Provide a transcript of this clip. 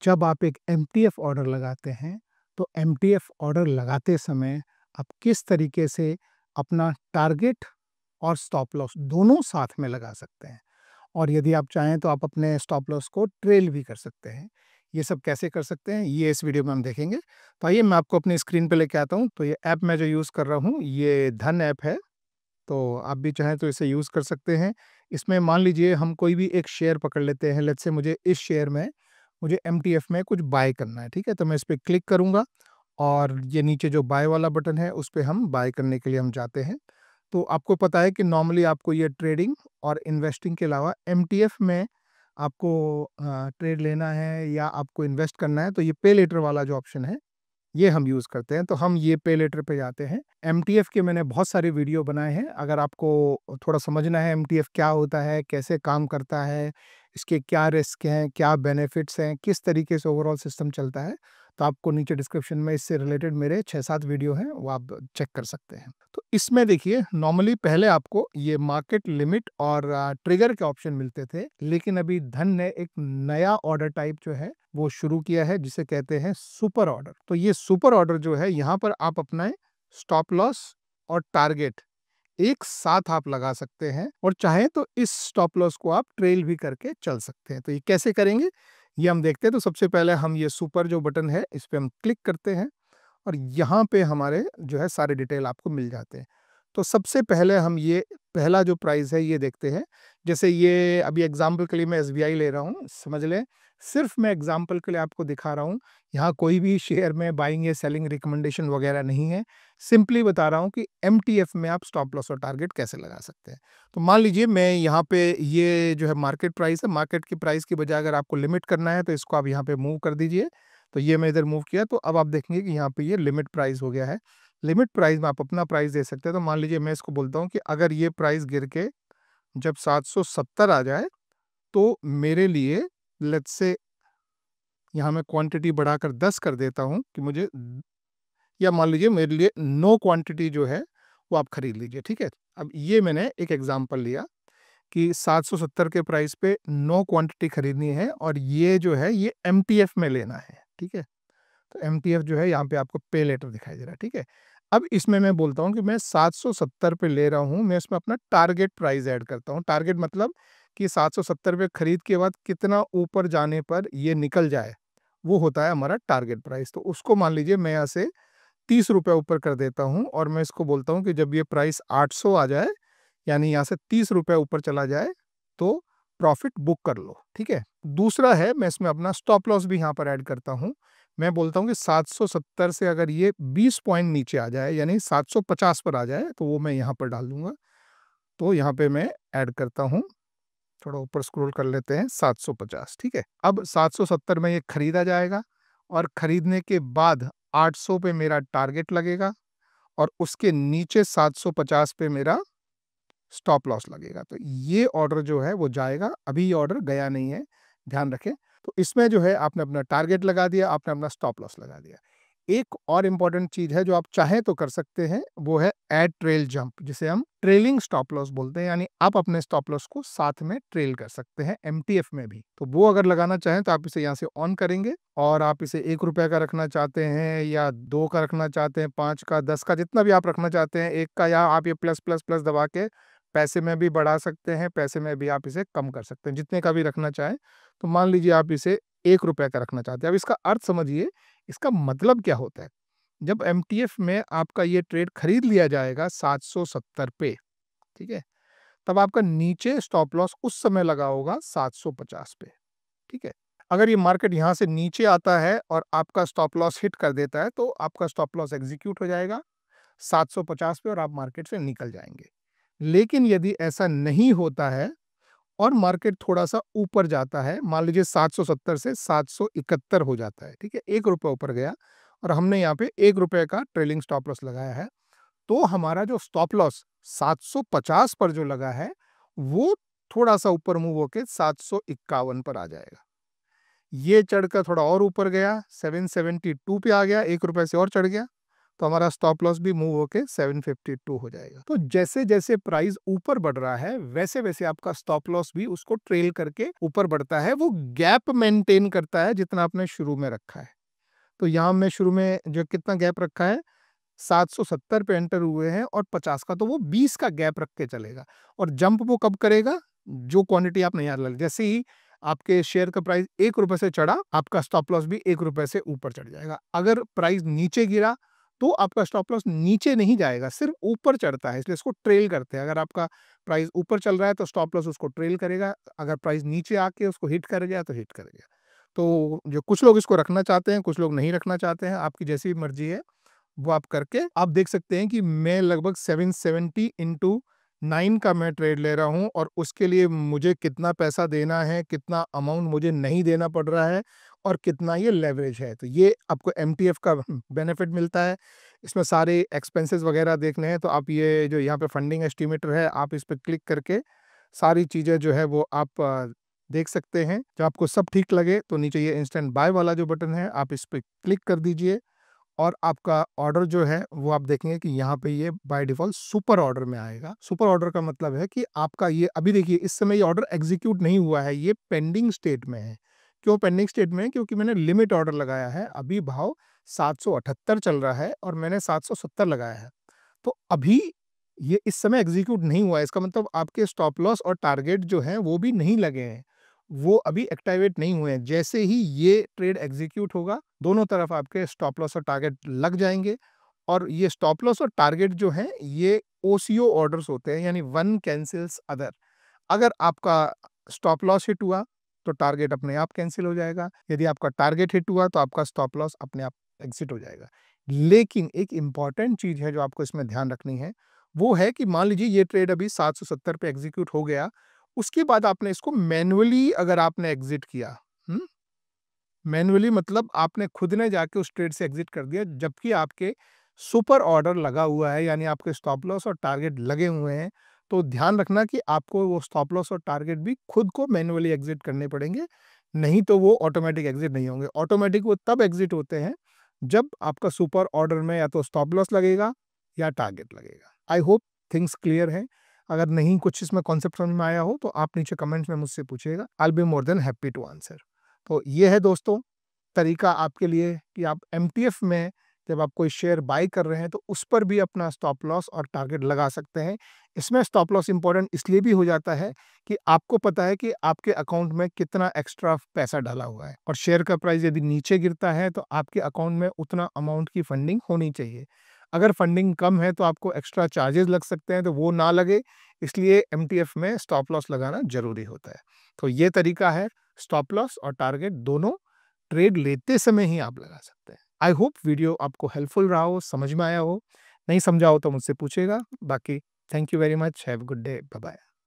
जब आप एक एमटीएफ ऑर्डर लगाते हैं, तो एमटीएफ ऑर्डर लगाते समय आप किस तरीके से अपना टारगेट और स्टॉप लॉस दोनों साथ में लगा सकते हैं। और यदि आप चाहें तो आप अपने स्टॉप लॉस को ट्रेल भी कर सकते हैं। ये सब कैसे कर सकते हैं, ये इस वीडियो में हम देखेंगे। तो आइए मैं आपको अपनी स्क्रीन पे लेके आता हूँ। तो ये ऐप मैं जो यूज़ कर रहा हूँ, ये धन ऐप है। तो आप भी चाहें तो इसे यूज़ कर सकते हैं। इसमें मान लीजिए हम कोई भी एक शेयर पकड़ लेते हैं। लेट्स से मुझे इस शेयर में मुझे एमटीएफ में कुछ बाय करना है, ठीक है? तो मैं इस पे क्लिक करूँगा और ये नीचे जो बाय वाला बटन है, उस पे हम बाय करने के लिए हम जाते हैं। तो आपको पता है कि नॉर्मली आपको ये ट्रेडिंग और इन्वेस्टिंग के अलावा एमटीएफ में आपको ट्रेड लेना है या आपको इन्वेस्ट करना है, तो ये पे लेटर वाला जो ऑप्शन है, ये हम यूज़ करते हैं। तो हम ये पे लेटर पे जाते हैं। एमटीएफ के मैंने बहुत सारे वीडियो बनाए हैं। अगर आपको थोड़ा समझना है एमटीएफ क्या होता है, कैसे काम करता है, इसके क्या रिस्क हैं, क्या बेनिफिट्स हैं, किस तरीके से ओवरऑल सिस्टम चलता है, तो आपको नीचे डिस्क्रिप्शन में इससे रिलेटेड मेरे 6-7 वीडियो हैं, वो आप चेक कर सकते हैं। तो इसमें देखिए नॉर्मली पहले आपको ये मार्केट लिमिट और ट्रिगर के ऑप्शन मिलते थे, लेकिन अभी धन ने एक नया ऑर्डर टाइप जो है वो शुरू किया है, जिसे कहते हैं सुपर ऑर्डर। तो ये सुपर ऑर्डर जो है, यहाँ पर आप अपना स्टॉप लॉस और टारगेट एक साथ आप लगा सकते हैं और चाहे तो इस स्टॉप लॉस को आप ट्रेल भी करके चल सकते हैं। तो ये कैसे करेंगे, ये हम देखते हैं। तो सबसे पहले हम ये सुपर जो बटन है, इस पे हम क्लिक करते हैं और यहाँ पे हमारे जो है सारे डिटेल आपको मिल जाते हैं। तो सबसे पहले हम ये पहला जो प्राइस है ये देखते हैं। जैसे ये अभी एग्जांपल के लिए मैं एसबीआई ले रहा हूँ, समझ लें। सिर्फ मैं एग्जांपल के लिए आपको दिखा रहा हूँ। यहाँ कोई भी शेयर में बाइंग या सेलिंग रिकमेंडेशन वगैरह नहीं है। सिंपली बता रहा हूँ कि एमटीएफ में आप स्टॉप लॉस और टारगेट कैसे लगा सकते हैं। तो मान लीजिए मैं यहाँ पे ये जो है मार्केट प्राइस है, मार्केट की प्राइस की बजाय अगर आपको लिमिट करना है तो इसको आप यहाँ पे मूव कर दीजिए। तो ये मैं इधर मूव किया, तो अब आप देखेंगे कि यहाँ पे ये लिमिट प्राइस हो गया है। लिमिट प्राइस में आप अपना प्राइस दे सकते हैं। तो मान लीजिए मैं इसको बोलता हूँ कि अगर ये प्राइस गिर के जब 770 आ जाए, तो मेरे लिए लेट्स से यहाँ मैं क्वांटिटी बढ़ाकर 10 कर देता हूँ कि मुझे, या मान लीजिए मेरे लिए नो क्वांटिटी जो है वो आप खरीद लीजिए, ठीक है? अब ये मैंने एक एग्जांपल लिया कि 770 के प्राइस पे नो क्वांटिटी खरीदनी है और ये जो है ये एमटीएफ में लेना है, ठीक है? तो एमटीएफ जो है यहाँ पे आपको पे लेटर दिखाई दे रहा है, ठीक है? अब इसमें मैं बोलता हूँ कि मैं 770 पे ले रहा हूँ, मैं इसमें अपना टारगेट प्राइस ऐड करता हूँ। टारगेट मतलब कि 770 पे खरीद के बाद कितना ऊपर जाने पर ये निकल जाए, वो होता है हमारा टारगेट प्राइस। तो उसको मान लीजिए मैं यहाँ से 30 रुपए ऊपर कर देता हूँ और मैं इसको बोलता हूँ कि जब ये प्राइस 800 आ जाए, यानी यहाँ से 30 रुपए ऊपर चला जाए, तो प्रॉफिट बुक कर लो, ठीक है? दूसरा है, मैं इसमें अपना स्टॉप लॉस भी यहाँ पर ऐड करता हूँ। मैं बोलता हूँ कि 770 से अगर ये 20 पॉइंट नीचे आ जाए, यानी 750 पर आ जाए, तो वो मैं यहाँ पर डाल दूंगा। तो यहाँ पे मैं ऐड करता हूँ, थोड़ा ऊपर स्क्रॉल कर लेते हैं, 750, ठीक है? अब 770 में ये खरीदा जाएगा और खरीदने के बाद 800 पे मेरा टारगेट लगेगा और उसके नीचे 750 पे मेरा स्टॉप लॉस लगेगा। तो ये ऑर्डर जो है वो जाएगा। अभी ये ऑर्डर गया नहीं है, ध्यान रखें। तो इसमें जो है आपने अपना टारगेट लगा दिया, आपने अपना स्टॉप लॉस लगा दिया। एक और इम्पोर्टेंट चीज़ है जो आप चाहें तो कर सकते हैं, वो है ऐड ट्रेल जंप, जिसे हम ट्रेलिंग स्टॉप लॉस बोलते हैं। यानी आप अपने स्टॉप लॉस को साथ में ट्रेल कर सकते हैं एमटीएफ में भी। तो वो अगर लगाना चाहें तो आप इसे यहाँ से ऑन करेंगे और आप इसे 1 रुपए का रखना चाहते हैं या 2 का रखना चाहते हैं, 5 का, 10 का, जितना भी आप रखना चाहते हैं, 1 का, या आप ये प्लस प्लस प्लस दबा के पैसे में भी बढ़ा सकते हैं, पैसे में भी आप इसे कम कर सकते हैं, जितने का भी रखना चाहें। तो मान लीजिए आप इसे 1 रुपए का रखना चाहते हैं। अब इसका अर्थ समझिए, इसका मतलब क्या होता है? जब एमटीएफ में आपका ये ट्रेड खरीद लिया जाएगा 770 पे, ठीक है? तब आपका नीचे स्टॉप लॉस उस समय लगा होगा 750 पे, ठीक है? अगर ये मार्केट यहाँ से नीचे आता है और आपका स्टॉप लॉस हिट कर देता है, तो आपका स्टॉप लॉस एग्जीक्यूट हो जाएगा 750 पे और आप मार्केट से निकल जाएंगे। लेकिन यदि ऐसा नहीं होता है और मार्केट थोड़ा-सा ऊपर जाता है, मान लीजिए 770 से 771 हो जाता है, ठीक है? 1 रुपए ऊपर गया और हमने यहाँ पे 1 रुपए का ट्रेलिंग स्टॉप लॉस लगाया है, तो हमारा जो स्टॉप लॉस 750 पर जो लगा है, वो थोड़ा-सा ऊपर मूव होके 751 पर आ जाएगा। ये चढ़कर थोड़ा और ऊपर गया, 772 पे आ गया, 1 रुपए से और चढ़ गया, तो हमारा स्टॉप लॉस भी मूव होके 752 हो जाएगा। तो जैसे जैसे प्राइस ऊपर बढ़ रहा है वैसे वैसे आपका स्टॉप लॉस भी उसको ट्रेल करके ऊपर बढ़ता है, वो गैप मेंटेन करता है जितना आपने शुरू में रखा है। तो यहाँ मैं शुरू में जो कितना गैप रखा है 770 पे एंटर हुए हैं और 50 का, तो वो 20 का गैप रख के चलेगा। और जंप वो कब करेगा, जो क्वांटिटी आपने याद लग, जैसे ही आपके शेयर का प्राइस ₹1 से चढ़ा, आपका स्टॉप लॉस भी ₹1 से ऊपर चढ़ जाएगा। अगर प्राइस नीचे गिरा तो आपका स्टॉप लॉस नीचे नहीं जाएगा, सिर्फ ऊपर चढ़ता है, इसलिए इसको ट्रेल करते हैं। अगर आपका प्राइस ऊपर चल रहा है तो स्टॉप लॉस उसको ट्रेल करेगा, अगर प्राइस नीचे आके उसको हिट कर गया तो हिट करेगा। तो जो कुछ लोग इसको रखना चाहते हैं, कुछ लोग नहीं रखना चाहते हैं, आपकी जैसी भी मर्जी है वो आप करके आप देख सकते हैं कि मैं लगभग 770 इंटू 9 का मैं ट्रेड ले रहा हूं और उसके लिए मुझे कितना पैसा देना है, कितना अमाउंट मुझे नहीं देना पड़ रहा है और कितना ये लेवरेज है। तो ये आपको एमटीएफ का बेनिफिट मिलता है। इसमें सारे एक्सपेंसेस वगैरह देखने हैं तो आप ये जो यहाँ पे फंडिंग एस्टिमेटर है, आप इस पर क्लिक करके सारी चीज़ें जो है वो आप देख सकते हैं। जब आपको सब ठीक लगे तो नीचे ये इंस्टेंट बाय वाला जो बटन है आप इस पर क्लिक कर दीजिए और आपका ऑर्डर जो है वो आप देखेंगे कि यहाँ पे ये बाय डिफ़ॉल्ट सुपर ऑर्डर में आएगा। सुपर ऑर्डर का मतलब है कि आपका ये अभी देखिए इस समय ये ऑर्डर एग्जीक्यूट नहीं हुआ है, ये पेंडिंग स्टेट में है। क्यों पेंडिंग स्टेट में है? क्योंकि मैंने लिमिट ऑर्डर लगाया है। अभी भाव 778 चल रहा है और मैंने 770 लगाया है। तो अभी ये इस समय एग्जीक्यूट नहीं हुआ है। इसका मतलब आपके स्टॉप लॉस और टारगेट जो हैं वो भी नहीं लगे हैं। वो अभी एक्टिवेट नहीं हुए हैं। जैसे ही ये ट्रेड एग्जीक्यूट होगा, दोनों तरफ आपके स्टॉप लॉस और टारगेट लग जाएँगे और ये स्टॉप लॉस और टारगेट जो हैं, ये ओसीओ ऑर्डर्स होते हैं, यानी वन कैंसल्स अदर। अगर आपका स्टॉप लॉस हिट हुआ, तो टारगेट अपने आप कैंसल हो जाएगा। यदि आपका टारगेट हिट हुआ, तो आपका स्टॉप लॉस अपने आप एग्ज़िट हो जाएगा। लेकिन एक इम्पॉर्टेंट चीज़ है जो आपको इसमें ध्यान रखनी है, वो है कि मान लीजिए ये ट्रेड अभी 770 पे एग्ज़ीक्यूट हो गया, उसके बाद आपने इसको मैनुअली अगर आपने एग्ज़िट किया, हुँ? मैनुअली मतलब आपने खुद ने जाके उस ट्रेड से एग्ज़िट कर दिया, जबकि आपके सुपर ऑर्डर लगा हुआ है, यानी आपके स्टॉप लॉस और टारगेट लगे हुए हैं। तो ध्यान रखना कि आपको वो स्टॉप लॉस और टारगेट भी खुद को मैनुअली एग्ज़िट करने पड़ेंगे, नहीं तो वो ऑटोमैटिक एग्ज़िट नहीं होंगे। ऑटोमैटिक वो तब एग्ज़िट होते हैं, जब आपका सुपर ऑर्डर में या तो स्टॉप लॉस लगेगा या टारगेट लगेगा। आई होप थिंग्स क्लियर हैं। अगर नहीं कुछ इसमें कॉन्सेप्ट समझ में आया हो, तो आप नीचे कमेंट्स में मुझसे पूछिएगा। I will be more than happy to answer. तो ये है दोस्तों तरीका आपके लिए कि आप एमटीएफ में जब आप कोई शेयर बाय कर रहे हैं तो उस पर भी अपना स्टॉप लॉस और टारगेट लगा सकते हैं। इसमें स्टॉप लॉस इंपॉर्टेंट इसलिए भी हो जाता है कि आपको पता है कि आपके अकाउंट में कितना एक्स्ट्रा पैसा डाला हुआ है और शेयर का प्राइस यदि नीचे गिरता है तो आपके अकाउंट में उतना अमाउंट की फंडिंग होनी चाहिए। अगर फंडिंग कम है तो आपको एक्स्ट्रा चार्जेस लग सकते हैं, तो वो ना लगे इसलिए एमटीएफ में स्टॉप लॉस लगाना जरूरी होता है। तो ये तरीका है, स्टॉप लॉस और टारगेट दोनों ट्रेड लेते समय ही आप लगा सकते हैं। आई होप वीडियो आपको हेल्पफुल रहा हो, समझ में आया हो। नहीं समझा हो तो मुझसे पूछेगा। बाकी thank you very much. Have a good day. Bye bye.